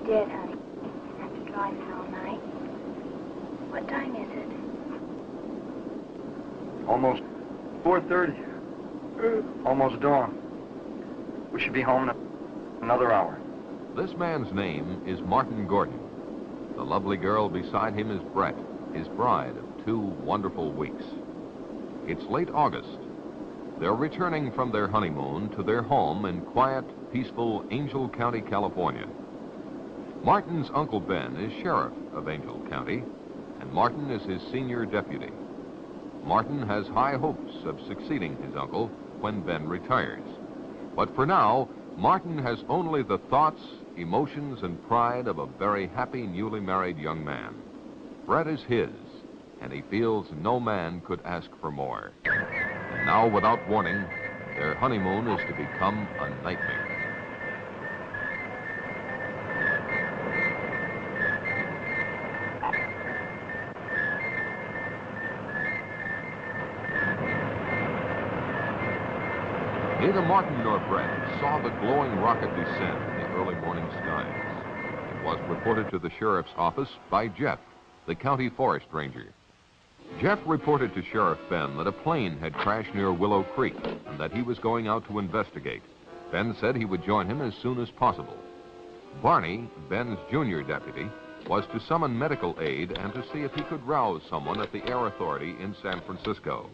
did, honey. After driving all night. What time is it? Almost 4:30. Almost dawn. We should be home in another hour. This man's name is Martin Gordon. The lovely girl beside him is Brett, his bride of 2 wonderful weeks. It's late August. They're returning from their honeymoon to their home in quiet, peaceful Angel County, California. Martin's Uncle Ben is sheriff of Angel County, and Martin is his senior deputy. Martin has high hopes of succeeding his uncle when Ben retires. But for now, Martin has only the thoughts, emotions, and pride of a very happy newly married young man. Brett is his, and he feels no man could ask for more. And now, without warning, their honeymoon is to become a nightmare. Neither Martin nor Brett saw the glowing rocket descend in the early morning skies. It was reported to the sheriff's office by Jeff, the county forest ranger. Jeff reported to Sheriff Ben that a plane had crashed near Willow Creek and that he was going out to investigate. Ben said he would join him as soon as possible. Barney, Ben's junior deputy, was to summon medical aid and to see if he could rouse someone at the Air Authority in San Francisco.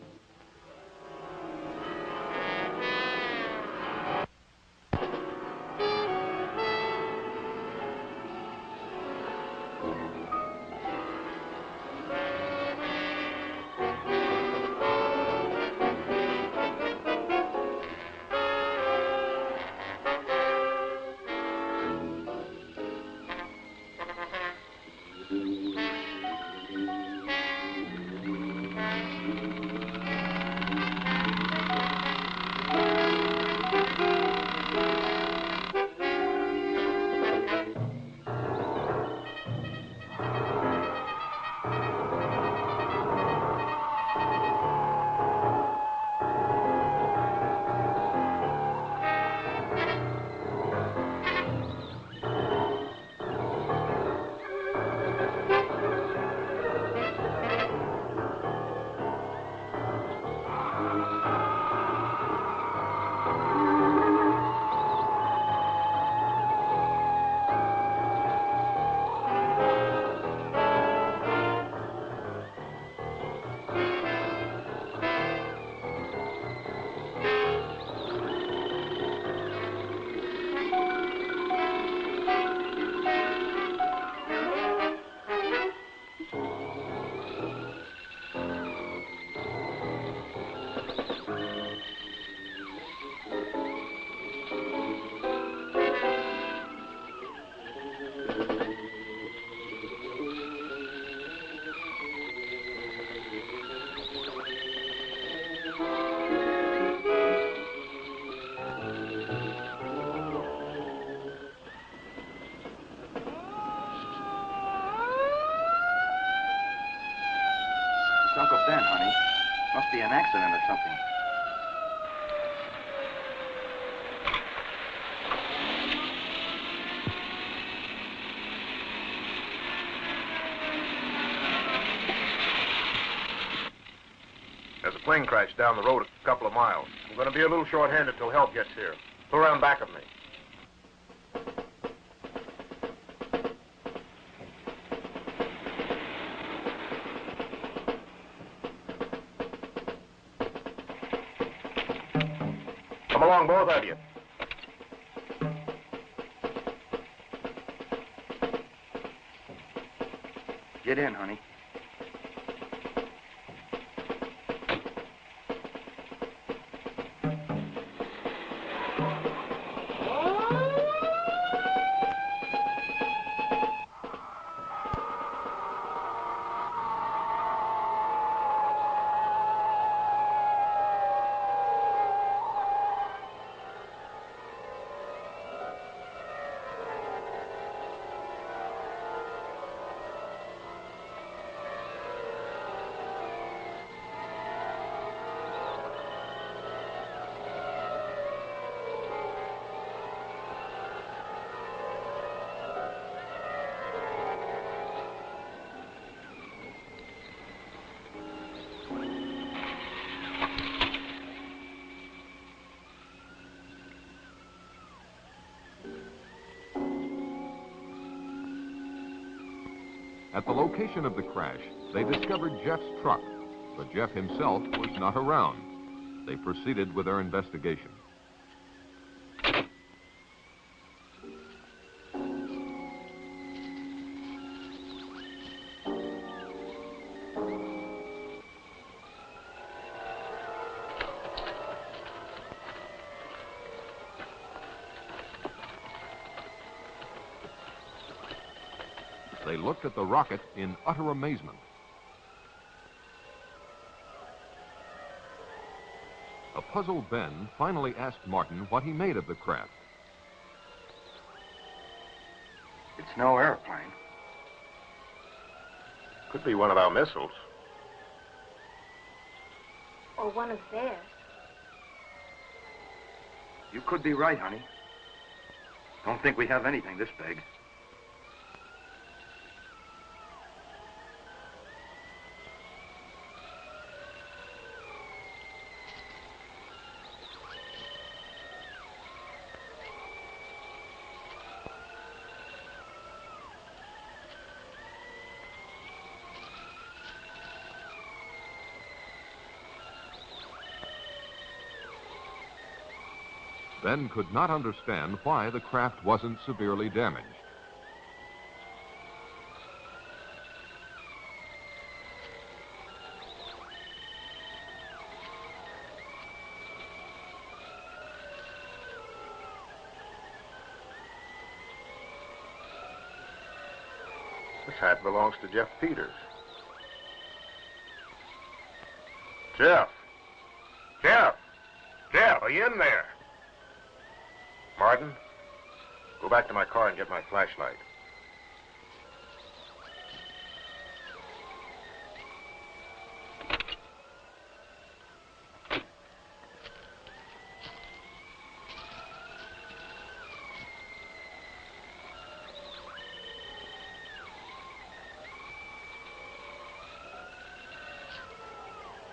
It's Uncle Ben, honey. Must be an accident or something. There's a plane crash down the road a couple of miles. I'm going to be a little short-handed till help gets here. Go around back of me. Come along, both of you. Get in, honey. At the location of the crash, they discovered Jeff's truck, but Jeff himself was not around. They proceeded with their investigation. They looked at the rocket in utter amazement. A puzzled Ben finally asked Martin what he made of the craft. It's no airplane. Could be one of our missiles. Or one of theirs. You could be right, honey. Don't think we have anything this big. Ben could not understand why the craft wasn't severely damaged. This hat belongs to Jeff Peters. Jeff! Jeff! Jeff, are you in there? Martin, go back to my car and get my flashlight.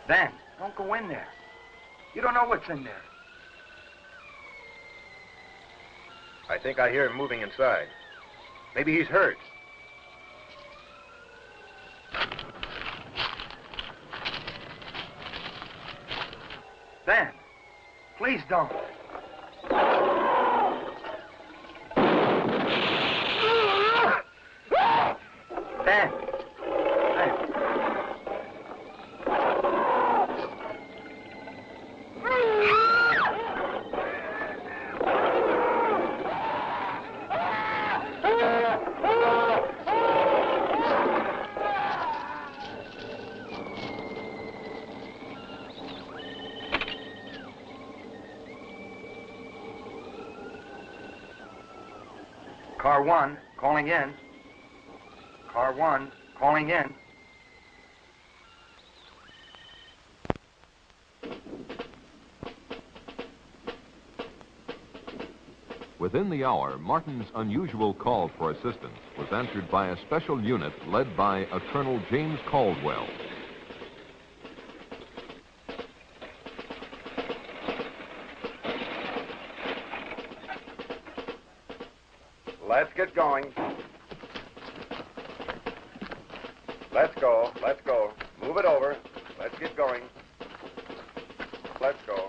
Ben, don't go in there. You don't know what's in there. I think I hear him moving inside. Maybe he's hurt. Ben, please don't. Ben. Ben. Car 1, calling in. Car 1, calling in. Within the hour, Martin's unusual call for assistance was answered by a special unit led by a Colonel James Caldwell. Let's get going. Let's go. Let's go. Move it over. Let's get going. Let's go.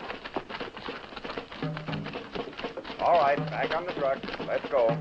All right, back on the truck. Let's go.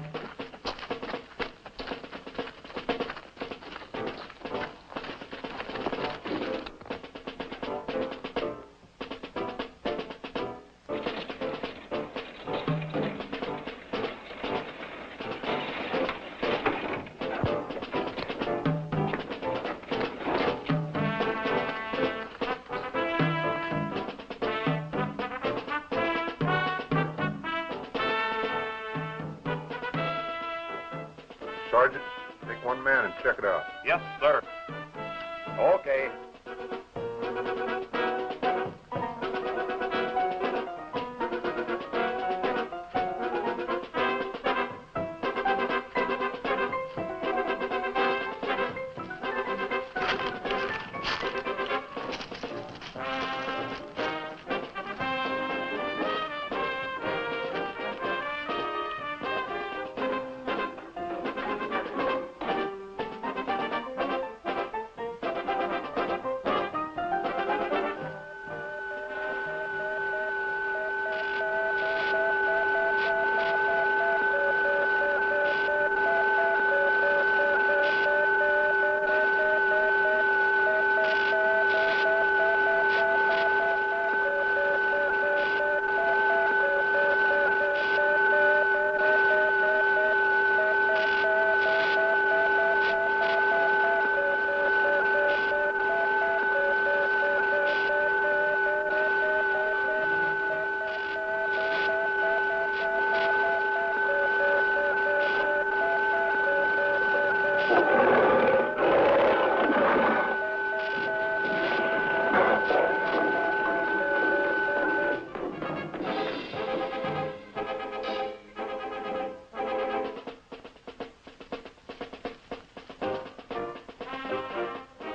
Sergeant, take one man and check it out. Yes, sir. Okay.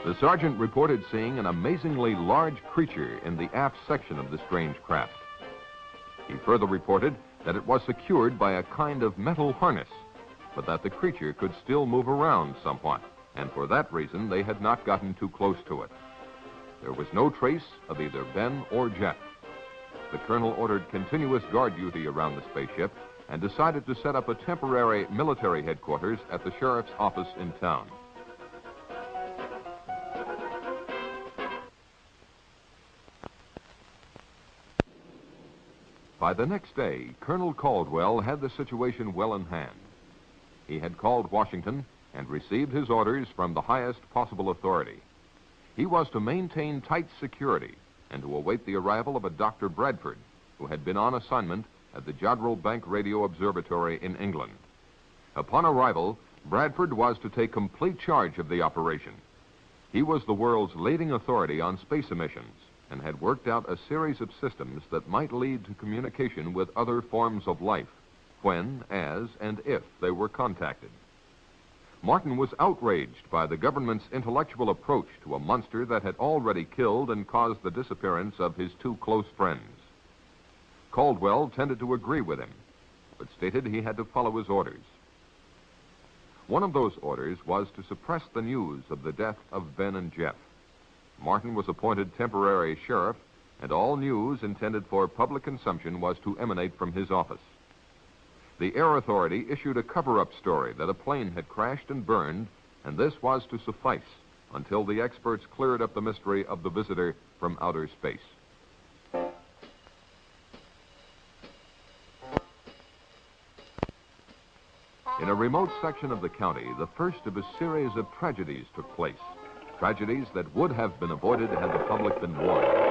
The sergeant reported seeing an amazingly large creature in the aft section of the strange craft. He further reported that it was secured by a kind of metal harness, but that the creature could still move around somewhat, and for that reason they had not gotten too close to it. There was no trace of either Ben or Jeff. The colonel ordered continuous guard duty around the spaceship and decided to set up a temporary military headquarters at the sheriff's office in town. By the next day, Colonel Caldwell had the situation well in hand. He had called Washington and received his orders from the highest possible authority. He was to maintain tight security and to await the arrival of a Dr. Bradford, who had been on assignment at the Jodrell Bank Radio Observatory in England. Upon arrival, Bradford was to take complete charge of the operation. He was the world's leading authority on space emissions and had worked out a series of systems that might lead to communication with other forms of life, when, as, and if they were contacted. Martin was outraged by the government's intellectual approach to a monster that had already killed and caused the disappearance of his two close friends. Caldwell tended to agree with him, but stated he had to follow his orders. One of those orders was to suppress the news of the death of Ben and Jeff. Martin was appointed temporary sheriff, and all news intended for public consumption was to emanate from his office. The Air Authority issued a cover-up story that a plane had crashed and burned, and this was to suffice until the experts cleared up the mystery of the visitor from outer space. In a remote section of the county, the first of a series of tragedies took place. Tragedies that would have been avoided had the public been warned.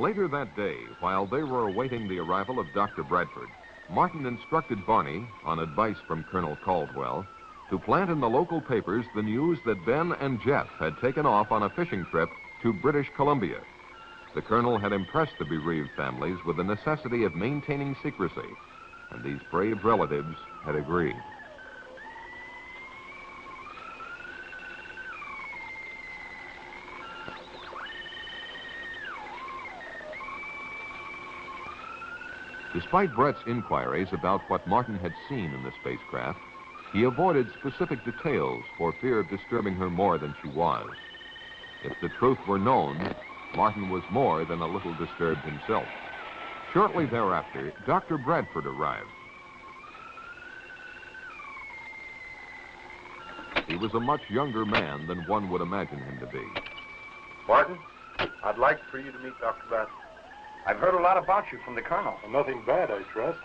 Later that day, while they were awaiting the arrival of Dr. Bradford, Martin instructed Barney, on advice from Colonel Caldwell, to plant in the local papers the news that Ben and Jeff had taken off on a fishing trip to British Columbia. The colonel had impressed the bereaved families with the necessity of maintaining secrecy, and these brave relatives had agreed. Despite Brett's inquiries about what Martin had seen in the spacecraft, he avoided specific details for fear of disturbing her more than she was. If the truth were known, Martin was more than a little disturbed himself. Shortly thereafter, Dr. Bradford arrived. He was a much younger man than one would imagine him to be. Martin, I'd like for you to meet Dr. Bradford. I've heard a lot about you from the colonel. Well, nothing bad, I trust.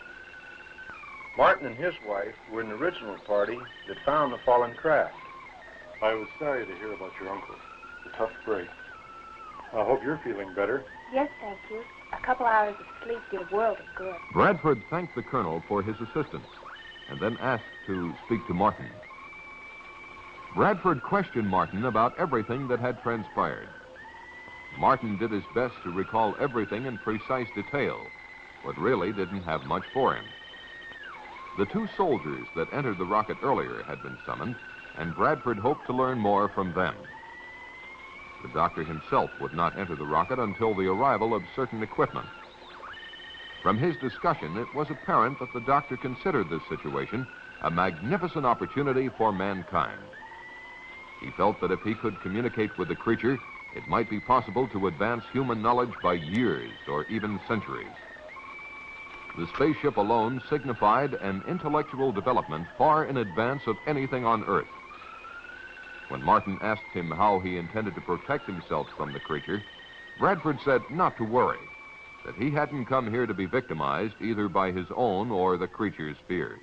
Martin and his wife were in the original party that found the fallen craft. I was sorry to hear about your uncle. It's a tough break. I hope you're feeling better. Yes, thank you. A couple hours of sleep did a world of good. Bradford thanked the colonel for his assistance and then asked to speak to Martin. Bradford questioned Martin about everything that had transpired. Martin did his best to recall everything in precise detail, but really didn't have much for him. The two soldiers that entered the rocket earlier had been summoned, and Bradford hoped to learn more from them. The doctor himself would not enter the rocket until the arrival of certain equipment. From his discussion, it was apparent that the doctor considered this situation a magnificent opportunity for mankind. He felt that if he could communicate with the creature, it might be possible to advance human knowledge by years or even centuries. The spaceship alone signified an intellectual development far in advance of anything on Earth. When Martin asked him how he intended to protect himself from the creature, Bradford said not to worry, that he hadn't come here to be victimized either by his own or the creature's fears.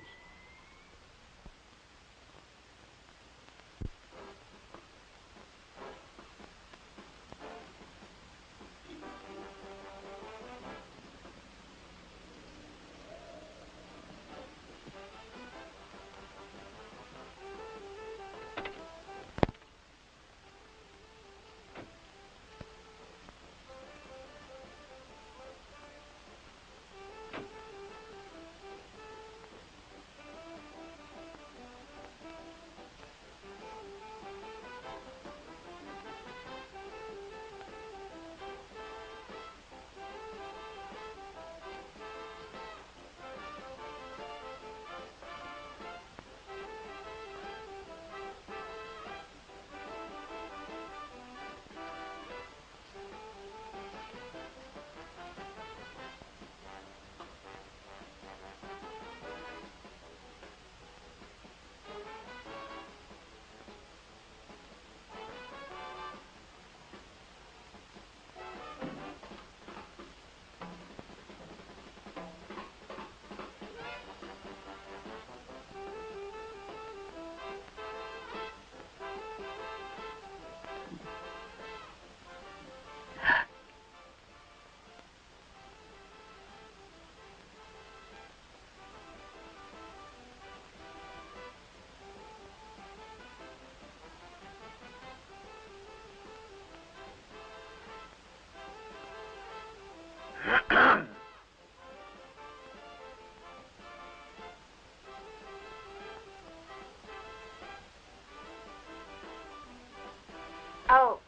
Oh,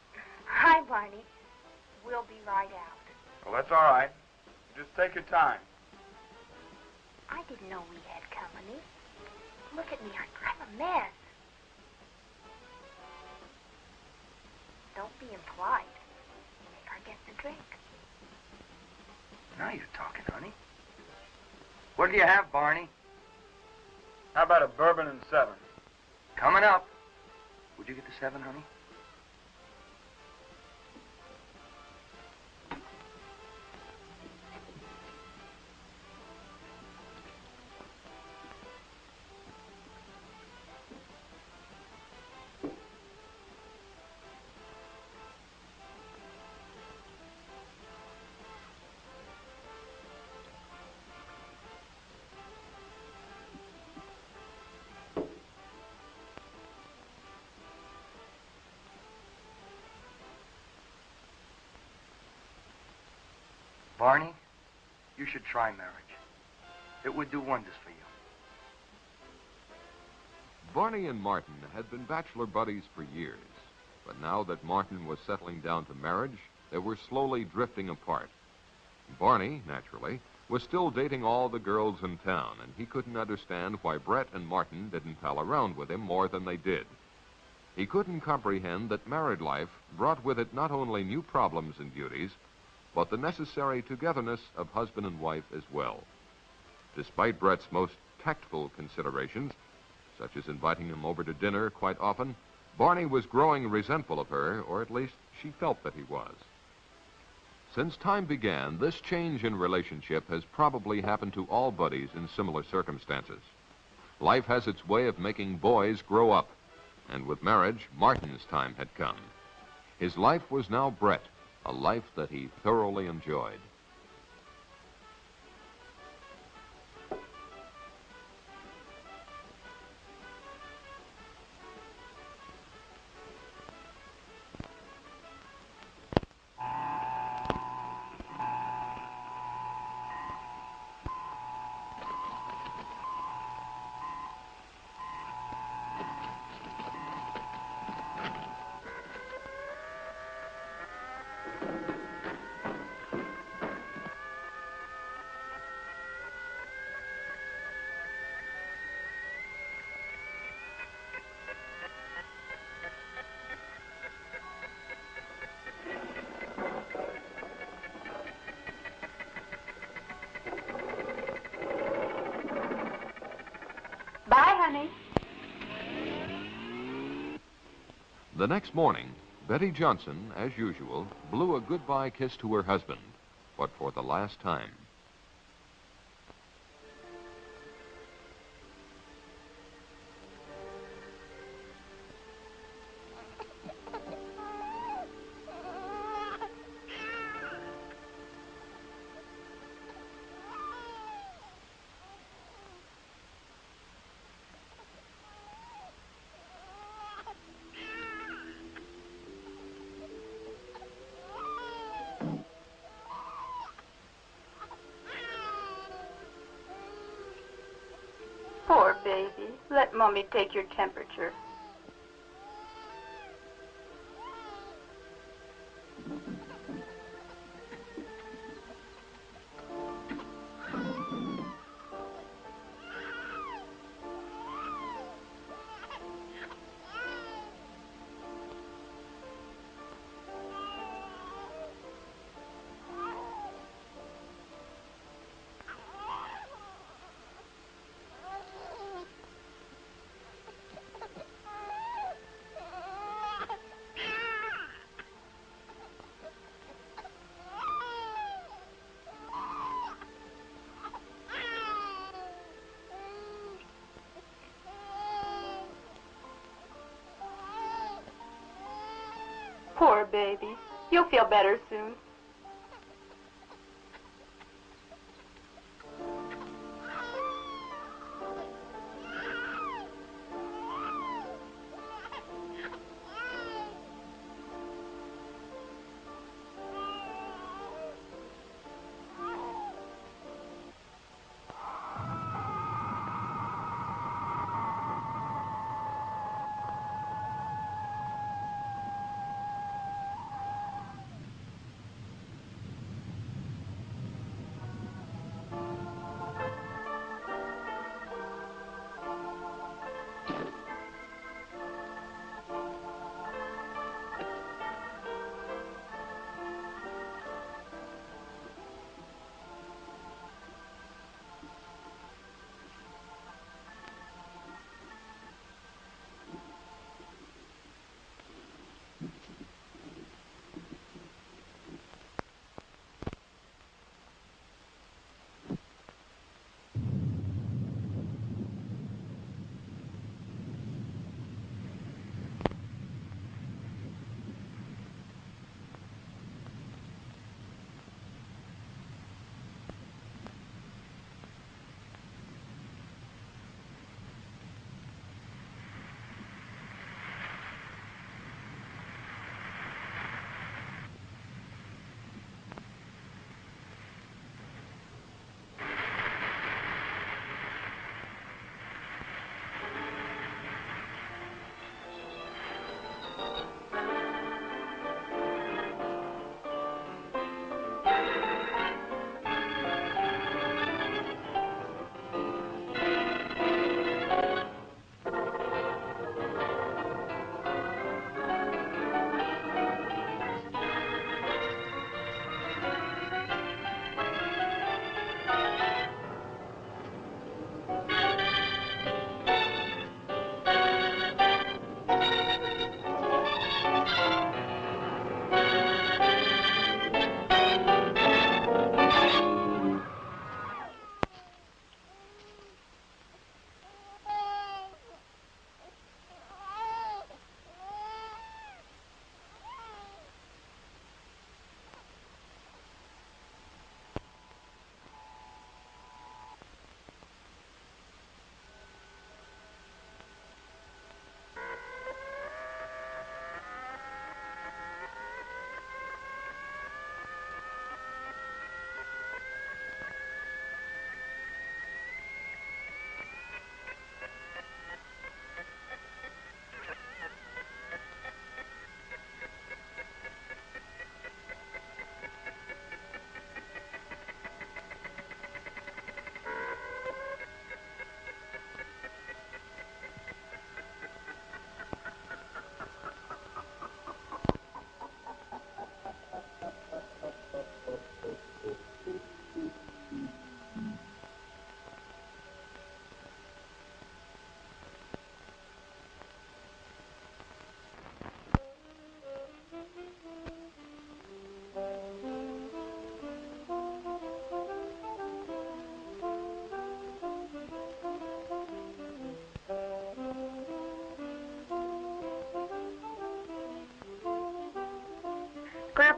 hi, Barney. We'll be right out. Well, that's all right. Just take your time. I didn't know we had company. Look at me, I'm a mess. Don't be impolite. Make her get the drink. Now you're talking, honey. What do you have, Barney? How about a bourbon and 7? Coming up. Would you get the 7, honey? Barney, you should try marriage. It would do wonders for you. Barney and Martin had been bachelor buddies for years, but now that Martin was settling down to marriage, they were slowly drifting apart. Barney, naturally, was still dating all the girls in town, and he couldn't understand why Brett and Martin didn't pal around with him more than they did. He couldn't comprehend that married life brought with it not only new problems and duties, but the necessary togetherness of husband and wife as well. Despite Brett's most tactful considerations, such as inviting him over to dinner quite often, Barney was growing resentful of her, or at least she felt that he was. Since time began, this change in relationship has probably happened to all buddies in similar circumstances. Life has its way of making boys grow up, and with marriage, Martin's time had come. His life was now Brett, a life that he thoroughly enjoyed. Bye, honey. The next morning, Betty Johnson, as usual, blew a goodbye kiss to her husband, but for the last time. Poor baby. Let Mommy take your temperature. Poor baby. You'll feel better soon.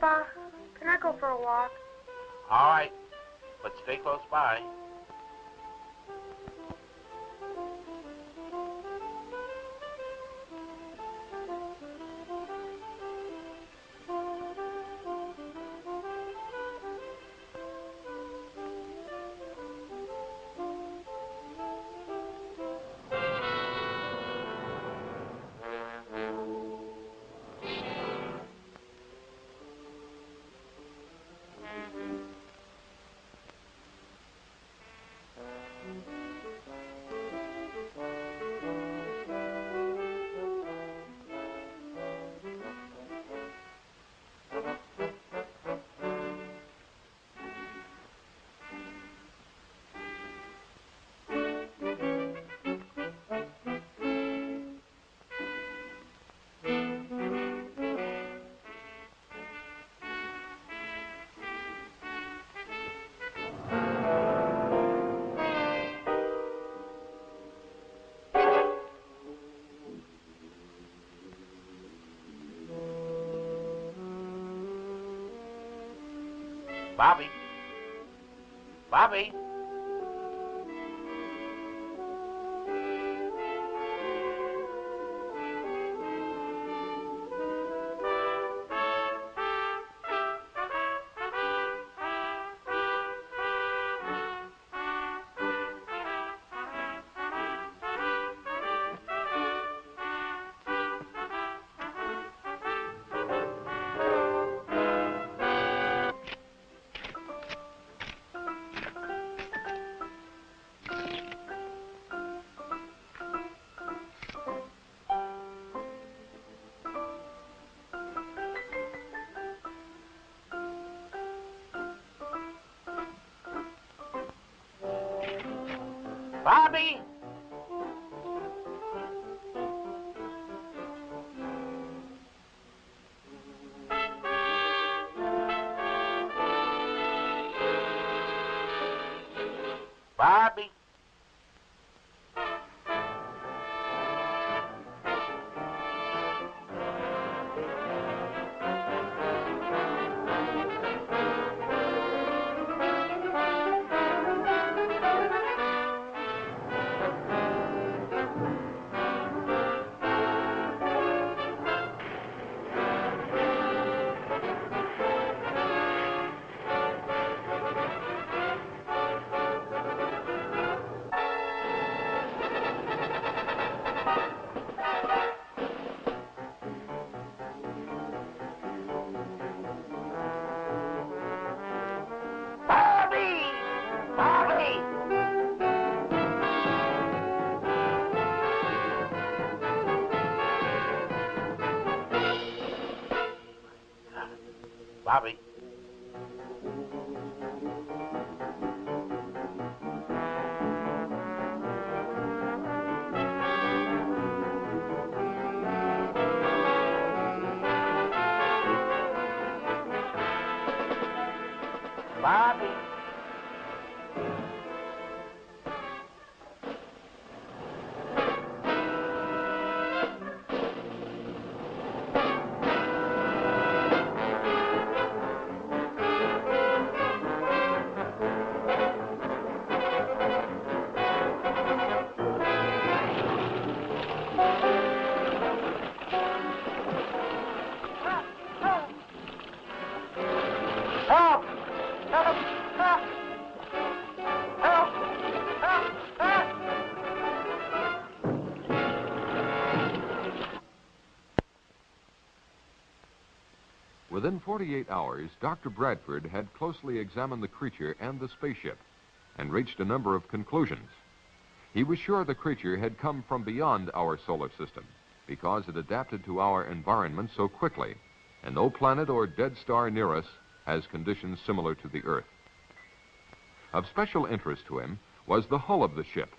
Papa, can I go for a walk? All right, but stay close by. Bobby. Bobby. Bobby! Bobby! Bobby. Bobby. Help! Help! Help! Help! Help! Help! Within 48 hours, Dr. Bradford had closely examined the creature and the spaceship and reached a number of conclusions. He was sure the creature had come from beyond our solar system because it adapted to our environment so quickly, and no planet or dead star near us has conditions similar to the Earth. Of special interest to him was the hull of the ship.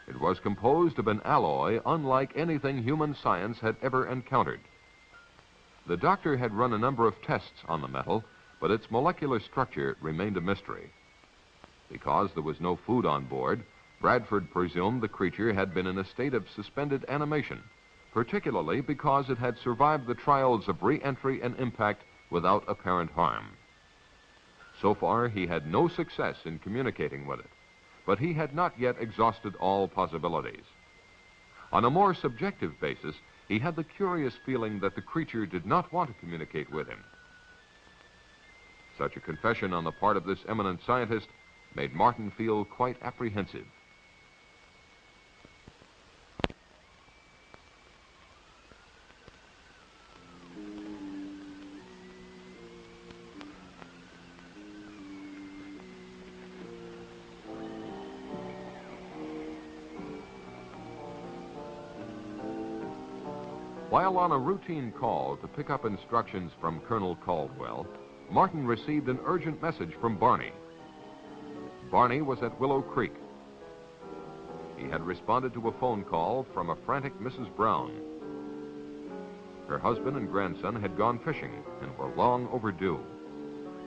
It was composed of an alloy unlike anything human science had ever encountered. The doctor had run a number of tests on the metal, but its molecular structure remained a mystery. Because there was no food on board, Bradford presumed the creature had been in a state of suspended animation, particularly because it had survived the trials of re-entry and impact without apparent harm. So far, he had no success in communicating with it, but he had not yet exhausted all possibilities. On a more subjective basis, he had the curious feeling that the creature did not want to communicate with him. Such a confession on the part of this eminent scientist made Martin feel quite apprehensive. While on a routine call to pick up instructions from Colonel Caldwell, Martin received an urgent message from Barney. Barney was at Willow Creek. He had responded to a phone call from a frantic Mrs. Brown. Her husband and grandson had gone fishing and were long overdue.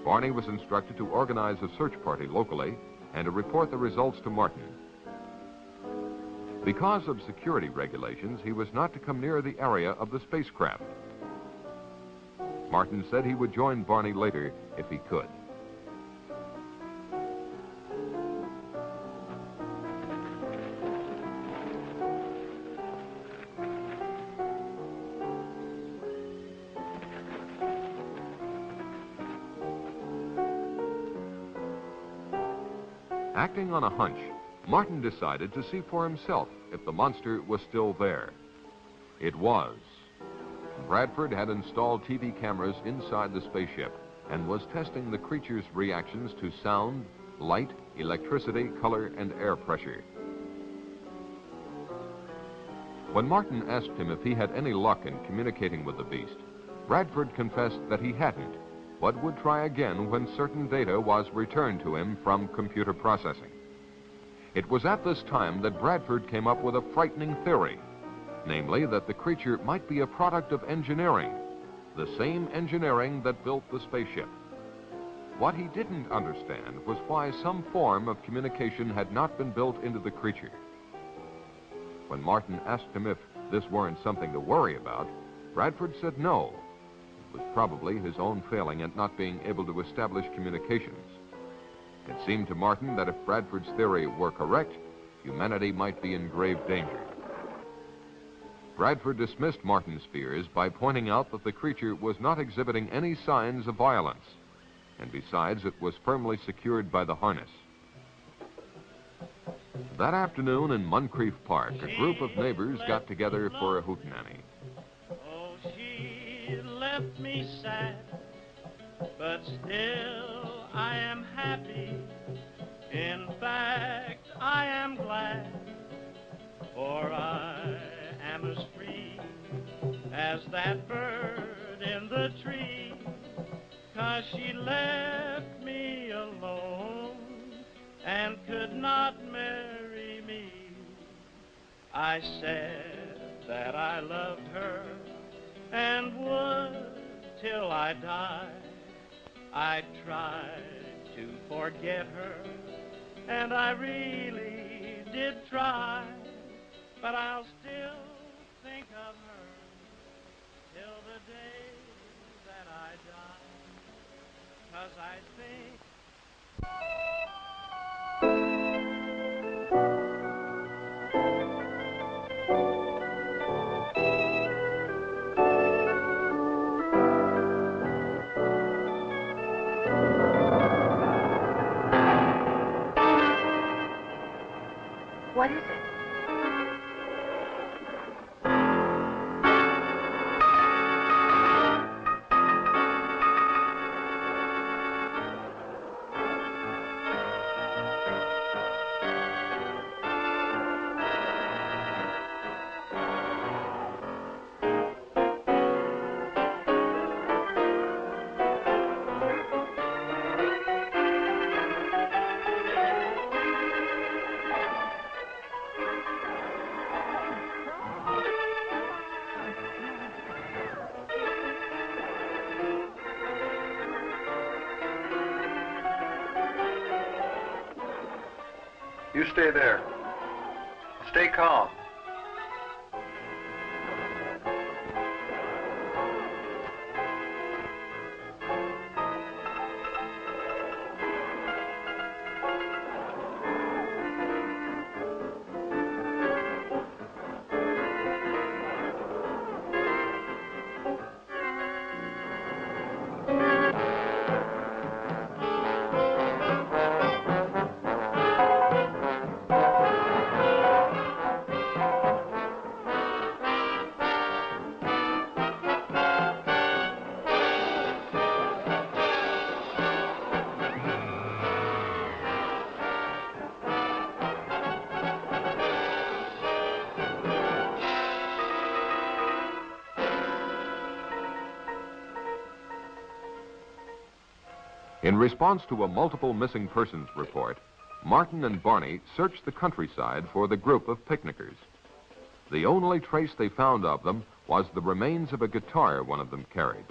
Barney was instructed to organize a search party locally and to report the results to Martin. Because of security regulations, he was not to come near the area of the spacecraft. Martin said he would join Barney later if he could. Acting on a hunch, Martin decided to see for himself if the monster was still there. It was. Bradford had installed TV cameras inside the spaceship and was testing the creature's reactions to sound, light, electricity, color, and air pressure. When Martin asked him if he had any luck in communicating with the beast, Bradford confessed that he hadn't, but would try again when certain data was returned to him from computer processing. It was at this time that Bradford came up with a frightening theory, namely that the creature might be a product of engineering, the same engineering that built the spaceship. What he didn't understand was why some form of communication had not been built into the creature. When Martin asked him if this weren't something to worry about, Bradford said no. It was probably his own failing at not being able to establish communications. It seemed to Martin that if Bradford's theory were correct, humanity might be in grave danger. Bradford dismissed Martin's fears by pointing out that the creature was not exhibiting any signs of violence, and besides, it was firmly secured by the harness. That afternoon in Moncrief Park, a group of neighbors got together for a hootenanny. Oh, she left me sad, but still I am happy. In fact, I am glad, for I am as free as that bird in the tree, 'cause she left me alone and could not marry me. I said that I loved her and would till I died. I tried to forget her, and I really did try, but I'll still think of her till the day that I die, 'cause I think What is it? You stay there. Stay calm. In response to a multiple missing persons report, Martin and Barney searched the countryside for the group of picnickers. The only trace they found of them was the remains of a guitar one of them carried.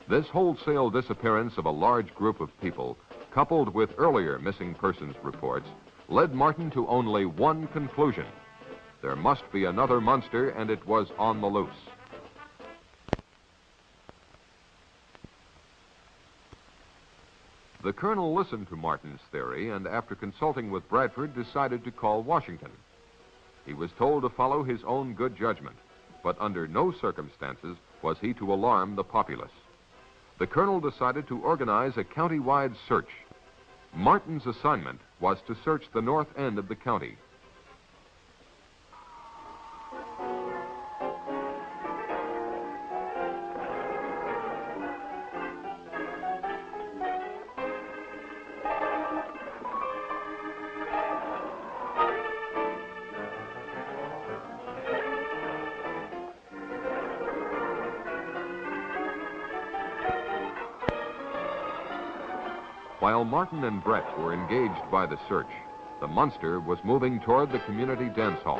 This wholesale disappearance of a large group of people, coupled with earlier missing persons reports, led Martin to only one conclusion. There must be another monster, and it was on the loose. The colonel listened to Martin's theory, and after consulting with Bradford, decided to call Washington. He was told to follow his own good judgment, but under no circumstances was he to alarm the populace. The colonel decided to organize a county-wide search. Martin's assignment was to search the north end of the county. While Martin and Brett were engaged by the search, the monster was moving toward the community dance hall.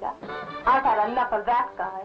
Rita. I've had enough of that guy.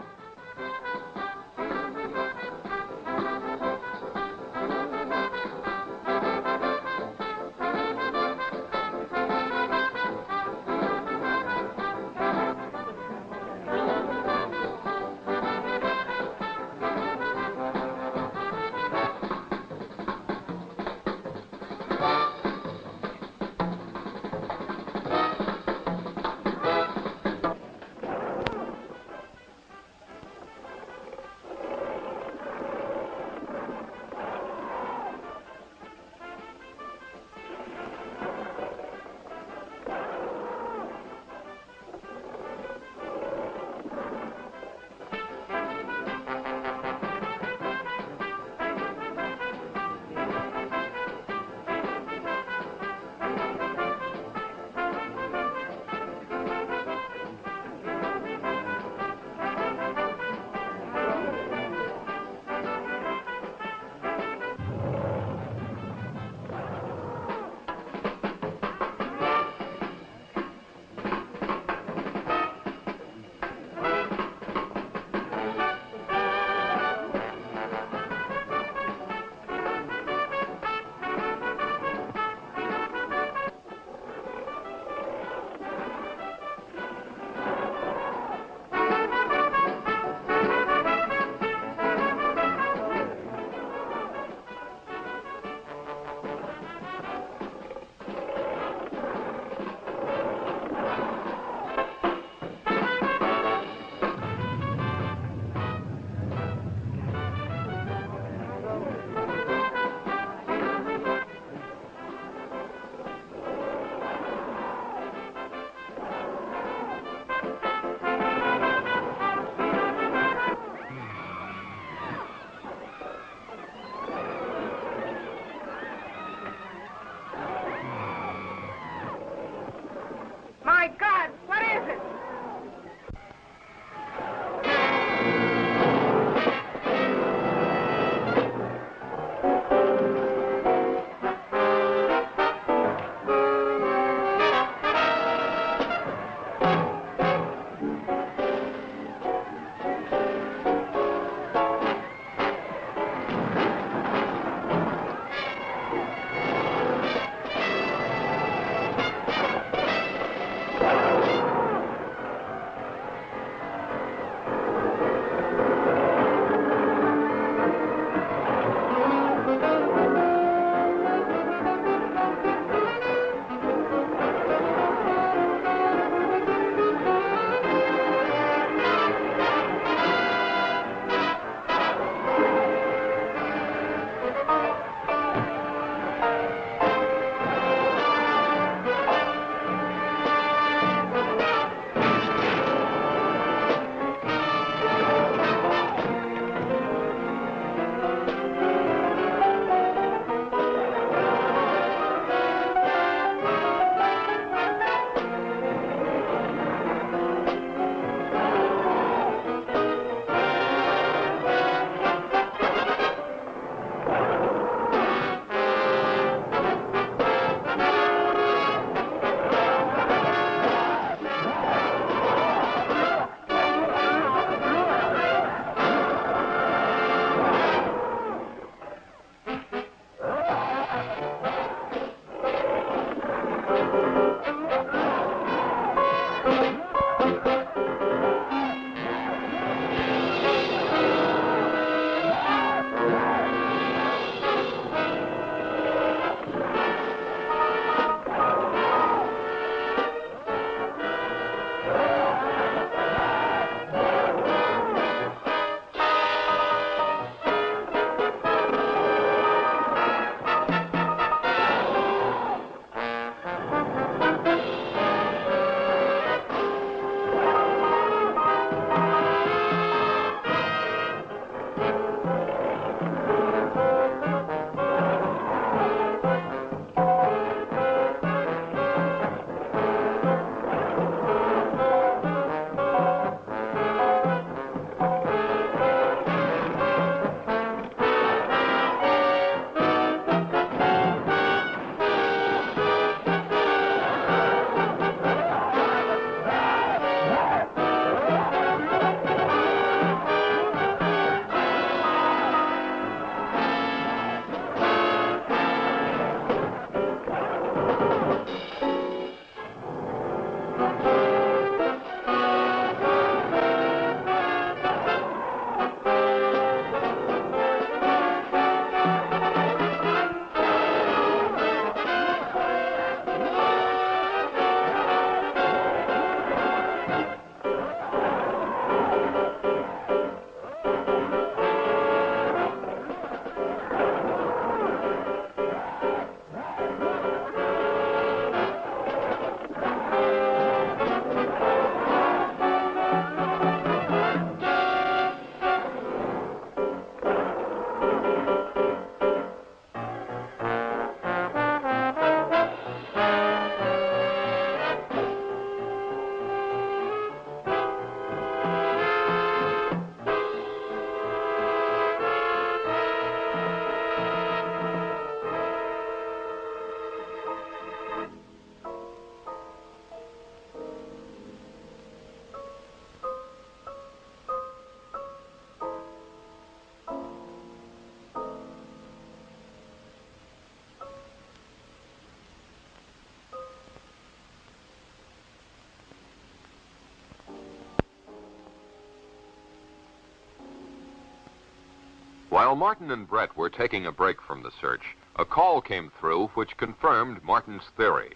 While Martin and Brett were taking a break from the search, a call came through which confirmed Martin's theory.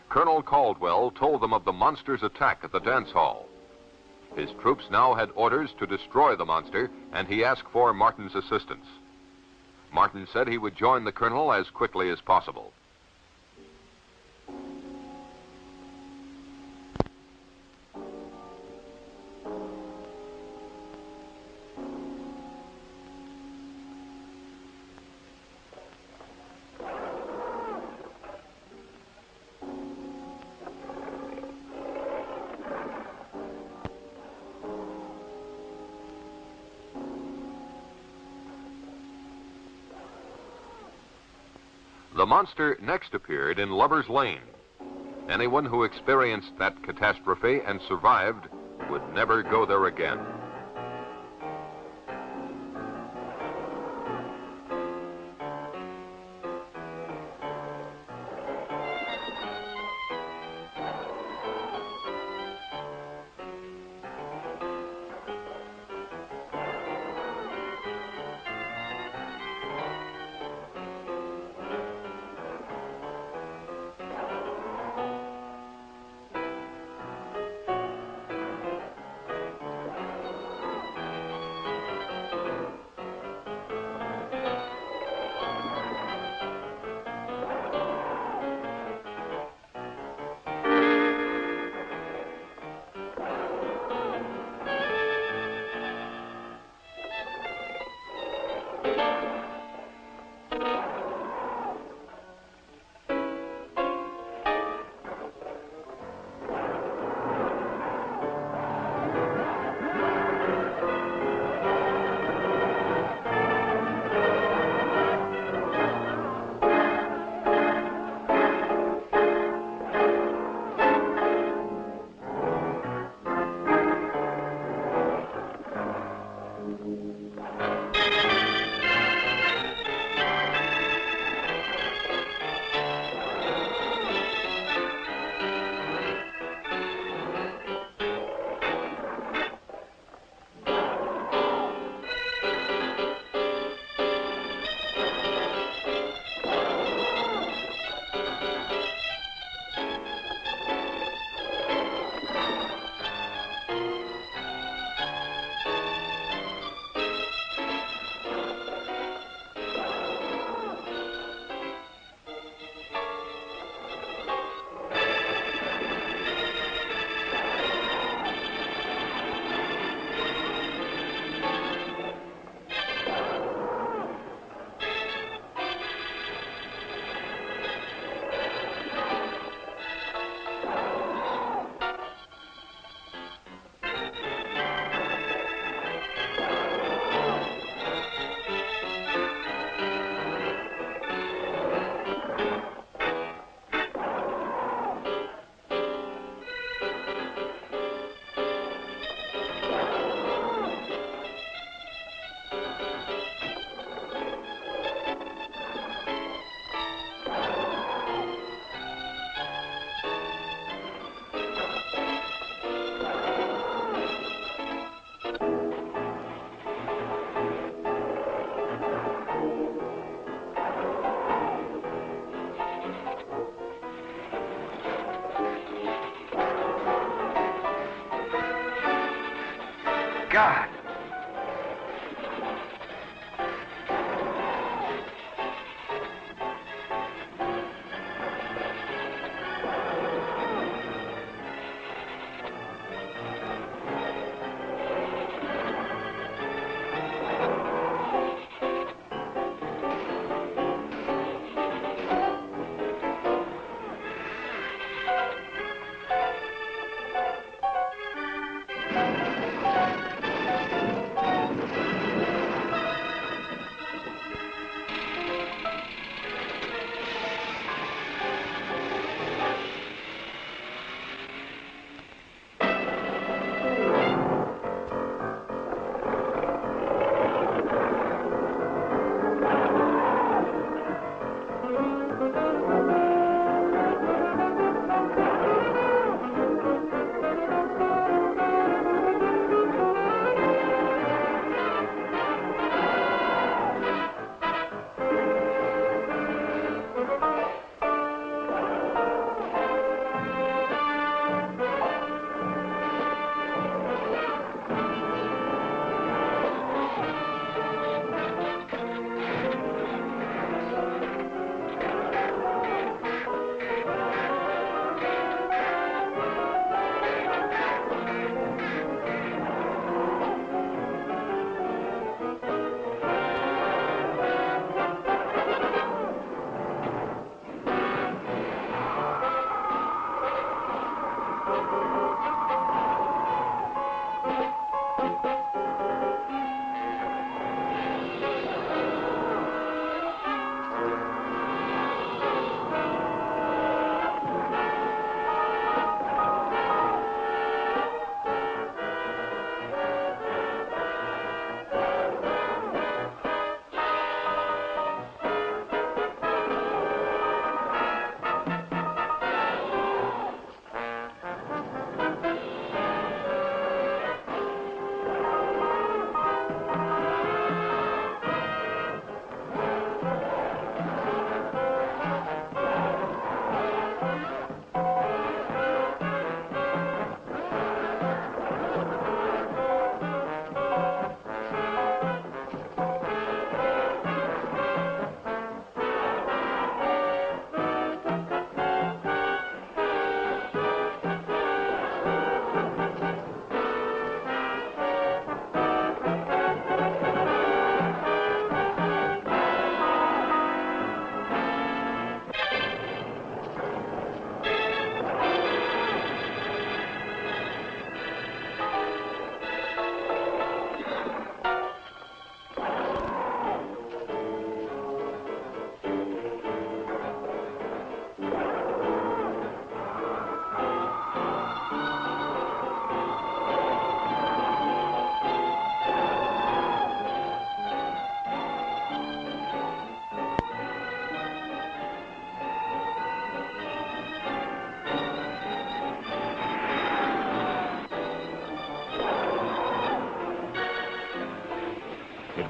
Colonel Caldwell told them of the monster's attack at the dance hall. His troops now had orders to destroy the monster, and he asked for Martin's assistance. Martin said he would join the colonel as quickly as possible. The monster next appeared in Lover's Lane. Anyone who experienced that catastrophe and survived would never go there again. God!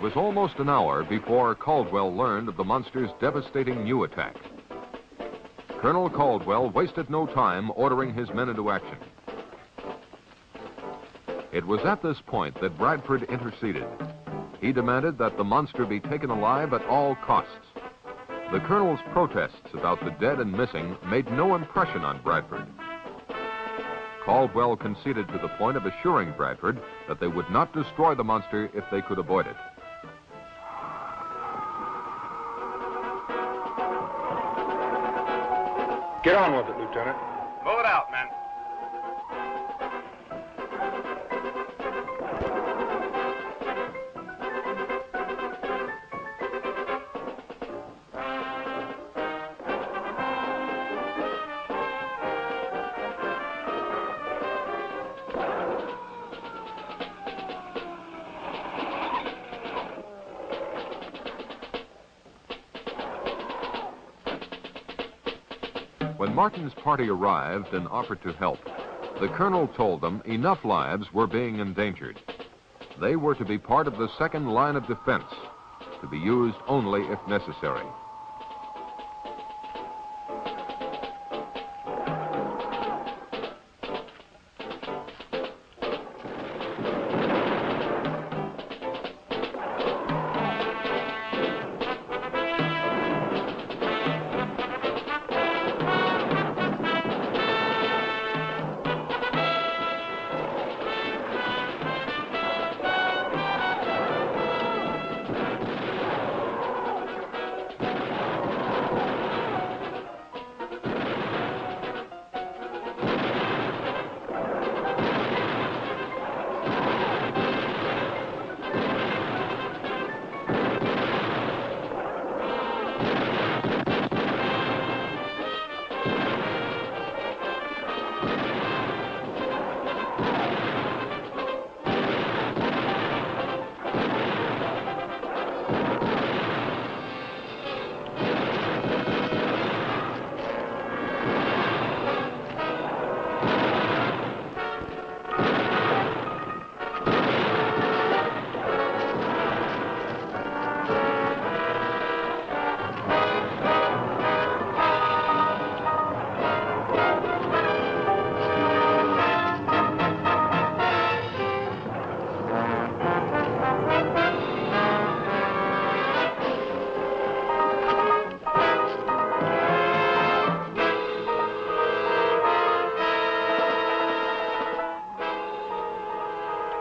was almost an hour before Caldwell learned of the monster's devastating new attack. Colonel Caldwell wasted no time ordering his men into action. It was at this point that Bradford interceded. He demanded that the monster be taken alive at all costs. The colonel's protests about the dead and missing made no impression on Bradford. Caldwell conceded to the point of assuring Bradford that they would not destroy the monster if they could avoid it. Get on with it, Lieutenant. Move it out, men. When Martin's party arrived and offered to help, the colonel told them enough lives were being endangered. They were to be part of the second line of defense, to be used only if necessary.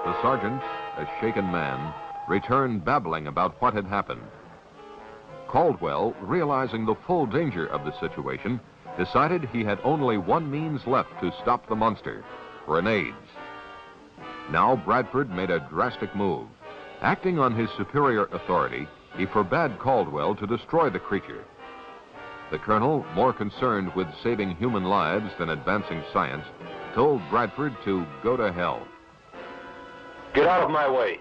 The sergeant, a shaken man, returned babbling about what had happened. Caldwell, realizing the full danger of the situation, decided he had only one means left to stop the monster: grenades. Now Bradford made a drastic move. Acting on his superior authority, he forbade Caldwell to destroy the creature. The colonel, more concerned with saving human lives than advancing science, told Bradford to go to hell. Get out of my way.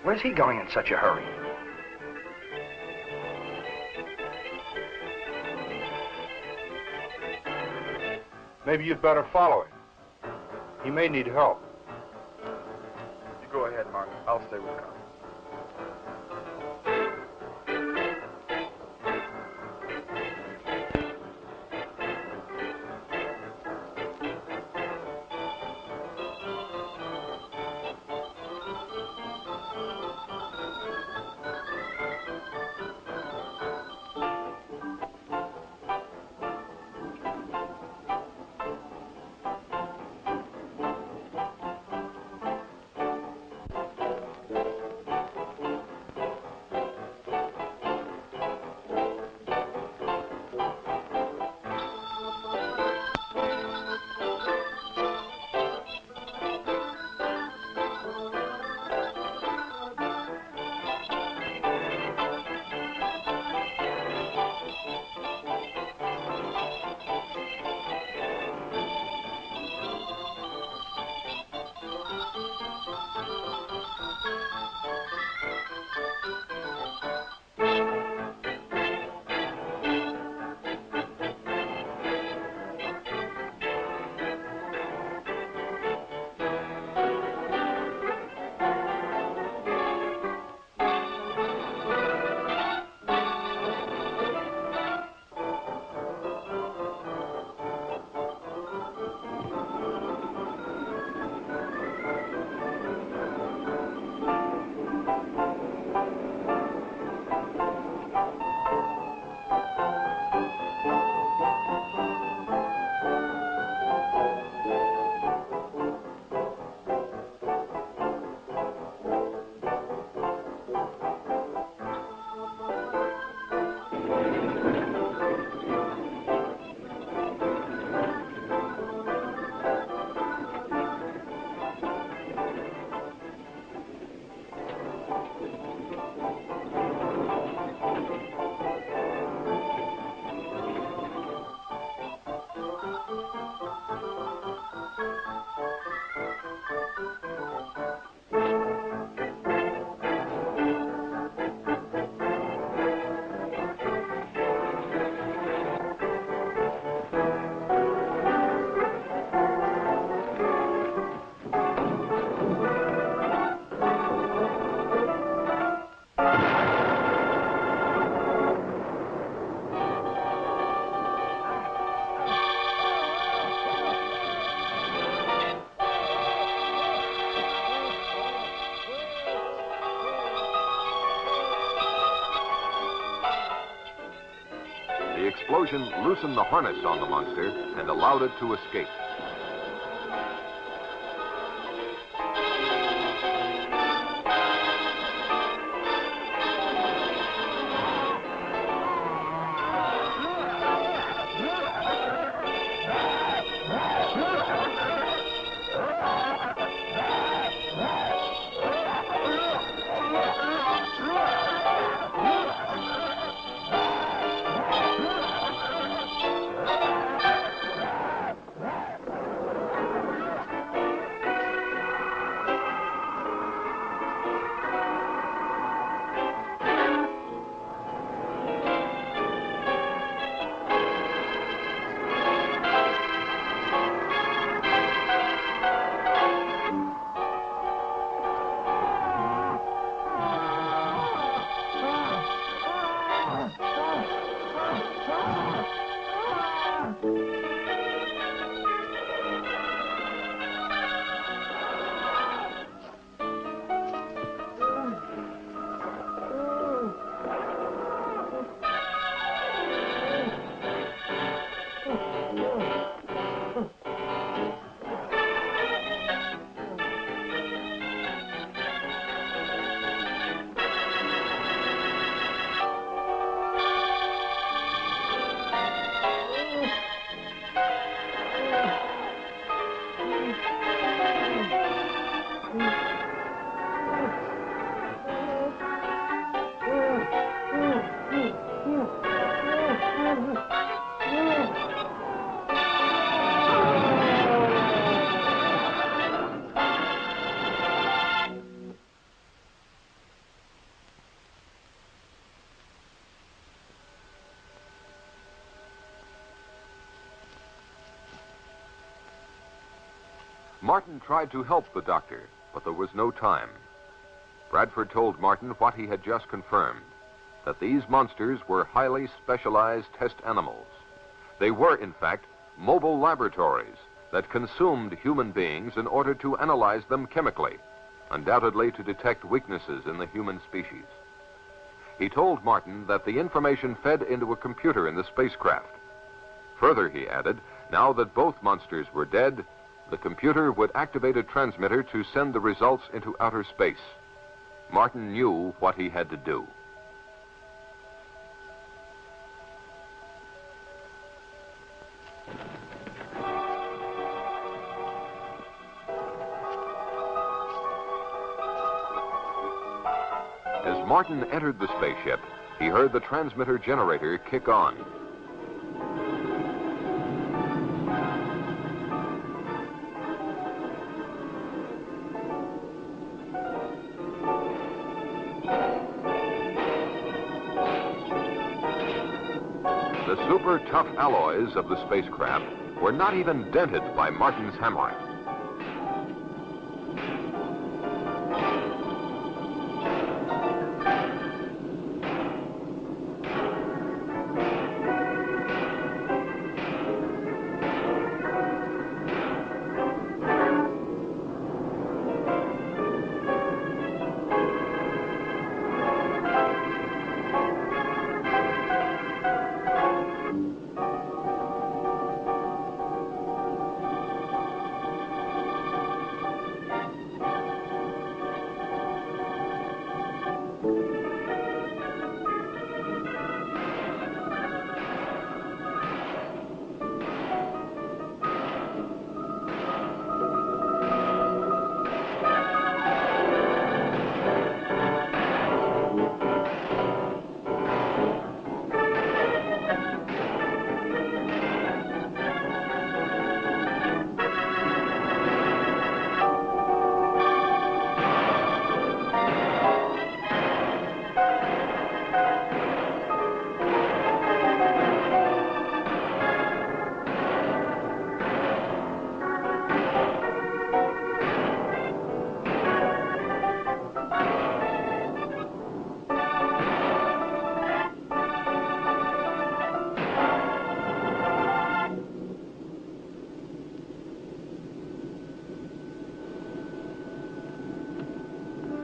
Where's he going in such a hurry? Maybe you'd better follow him. He may need help. You go ahead, Martin. I'll stay with Carl. The explosion loosened the harness on the monster and allowed it to escape. Martin tried to help the doctor, but there was no time. Bradford told Martin what he had just confirmed, that these monsters were highly specialized test animals. They were, in fact, mobile laboratories that consumed human beings in order to analyze them chemically, undoubtedly to detect weaknesses in the human species. He told Martin that the information fed into a computer in the spacecraft. Further, he added, now that both monsters were dead, the computer would activate a transmitter to send the results into outer space. Martin knew what he had to do. As Martin entered the spaceship, he heard the transmitter generator kick on. The super tough alloys of the spacecraft were not even dented by Martin's hammering.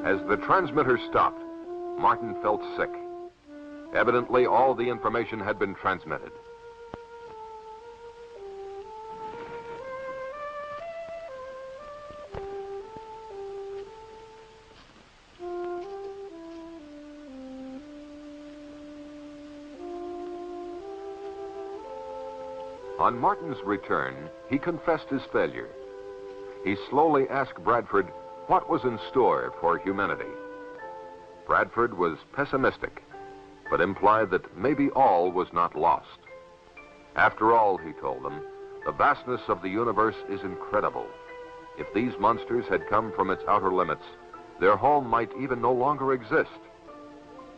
As the transmitter stopped, Martin felt sick. Evidently, all the information had been transmitted. On Martin's return, he confessed his failure. He slowly asked Bradford what was in store for humanity. Bradford was pessimistic, but implied that maybe all was not lost. After all, he told them, the vastness of the universe is incredible. If these monsters had come from its outer limits, their home might even no longer exist.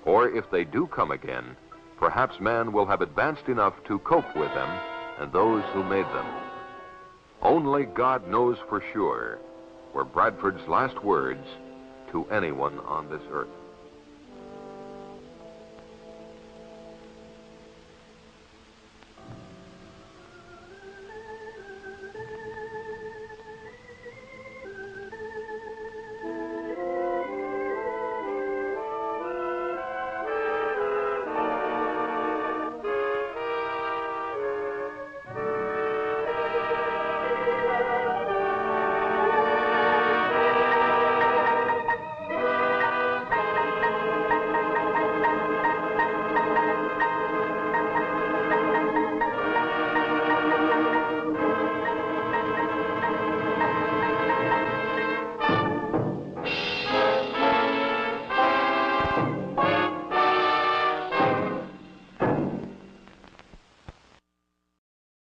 Or if they do come again, perhaps man will have advanced enough to cope with them and those who made them. Only God knows for sure, were Bradford's last words to anyone on this earth.